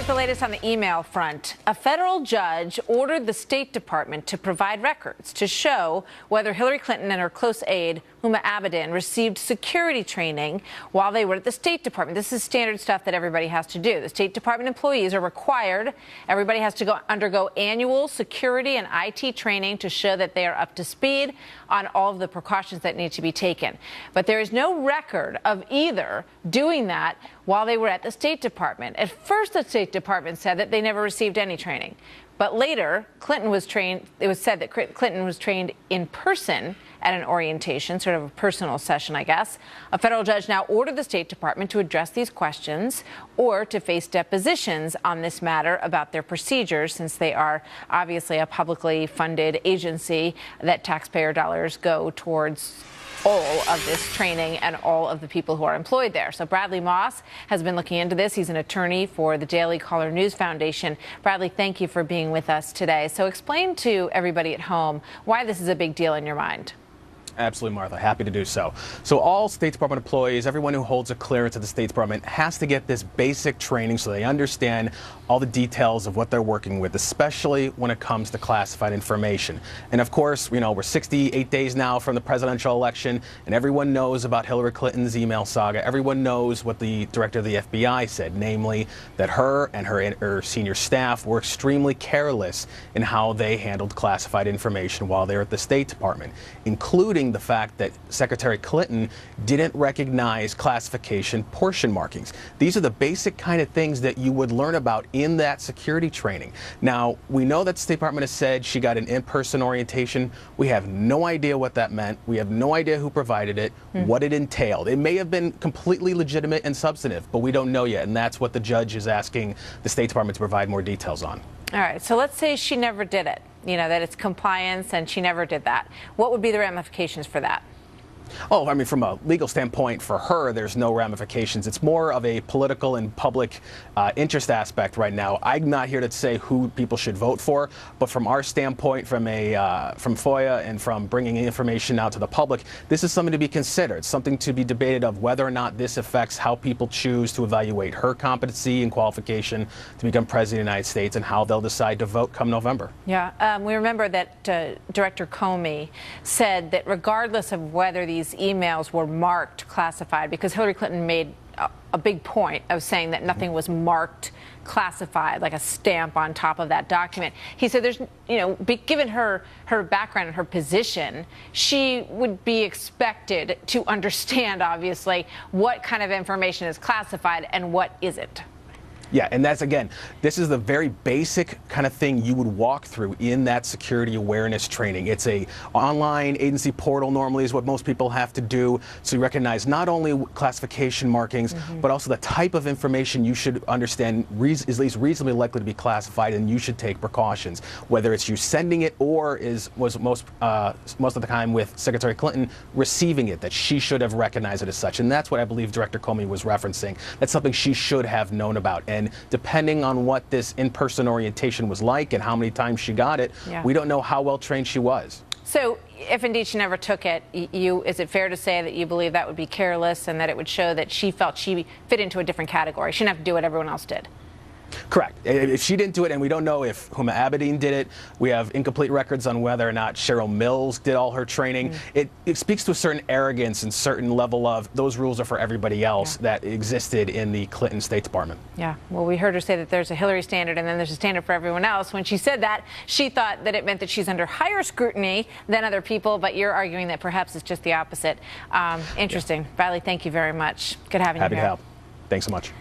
with the latest on the email front. A federal judge ordered the State Department to provide records to show whether Hillary Clinton and her close aide, Huma Abedin, received security training while they were at the State Department. This is standard stuff that everybody has to do. The State Department employees are required. Everybody has to undergo annual security and IT training to show that they are up to speed on all of the precautions that need to be taken. But there is no record of either doing that while they were at the State Department. At first, the State Department said that they never received any training. But later, Clinton was trained. It was said that Clinton was trained in person at an orientation, sort of a personal session, I guess. A federal judge now ordered the State Department to address these questions or to face depositions on this matter about their procedures, since they are obviously a publicly funded agency that taxpayer dollars go towards all of this training and all of the people who are employed there. So Bradley Moss has been looking into this. He's an attorney for the Daily Caller News Foundation. Bradley, thank you for being with us today. So explain to everybody at home why this is a big deal in your mind. Absolutely, Martha. Happy to do so. So all State Department employees, everyone who holds a clearance at the State Department, has to get this basic training so they understand all the details of what they're working with, especially when it comes to classified information. And of course, you know, we're 68 days now from the presidential election, and everyone knows about Hillary Clinton's email saga. Everyone knows what the director of the FBI said, namely that her and her senior staff were extremely careless in how they handled classified information while they were at the State Department, including the fact that Secretary Clinton didn't recognize classification portion markings. These are the basic kind of things that you would learn about in that security training. Now, we know that the State Department has said she got an in-person orientation. We have no idea what that meant. We have no idea who provided it, what it entailed. It may have been completely legitimate and substantive, but we don't know yet, and that's what the judge is asking the State Department to provide more details on. All right, so let's say she never did it, you know, that it's compliance and she never did that. What would be the ramifications for that? Oh, I mean, from a legal standpoint, for her, there's no ramifications. It's more of a political and public interest aspect right now. I'm not here to say who people should vote for, but from our standpoint, from FOIA and from bringing information out to the public, this is something to be considered, something to be debated of whether or not this affects how people choose to evaluate her competency and qualification to become president of the United States and how they'll decide to vote come November. Yeah, we remember that Director Comey said that regardless of whether these emails were marked classified, because Hillary Clinton made a big point of saying that nothing was marked classified, like a stamp on top of that document. He said there's, you know, given her background and her position, she would be expected to understand, obviously, what kind of information is classified and what isn't. Yeah, and that's, again, this is the very basic kind of thing you would walk through in that security awareness training. It's a online agency portal normally is what most people have to do, so you recognize not only classification markings, but also the type of information you should understand is at least reasonably likely to be classified, and you should take precautions, whether it's you sending it or was most of the time with Secretary Clinton receiving it, that she should have recognized it as such. And that's what I believe Director Comey was referencing. That's something she should have known about. And depending on what this in-person orientation was like and how many times she got it, we don't know how well trained she was. So if indeed she never took it, is it fair to say that you believe that would be careless and that it would show that she felt she fit into a different category? She didn't have to do what everyone else did. Correct. If she didn't do it, and we don't know if Huma Abedin did it, we have incomplete records on whether or not Cheryl Mills did all her training. It speaks to a certain arrogance and certain level of those rules are for everybody else that existed in the Clinton State Department. Yeah. Well, we heard her say that there's a Hillary standard and then there's a standard for everyone else. When she said that, she thought that it meant that she's under higher scrutiny than other people, but you're arguing that perhaps it's just the opposite. Interesting. Bradley, thank you very much. Good having you here. Happy to help. Thanks so much.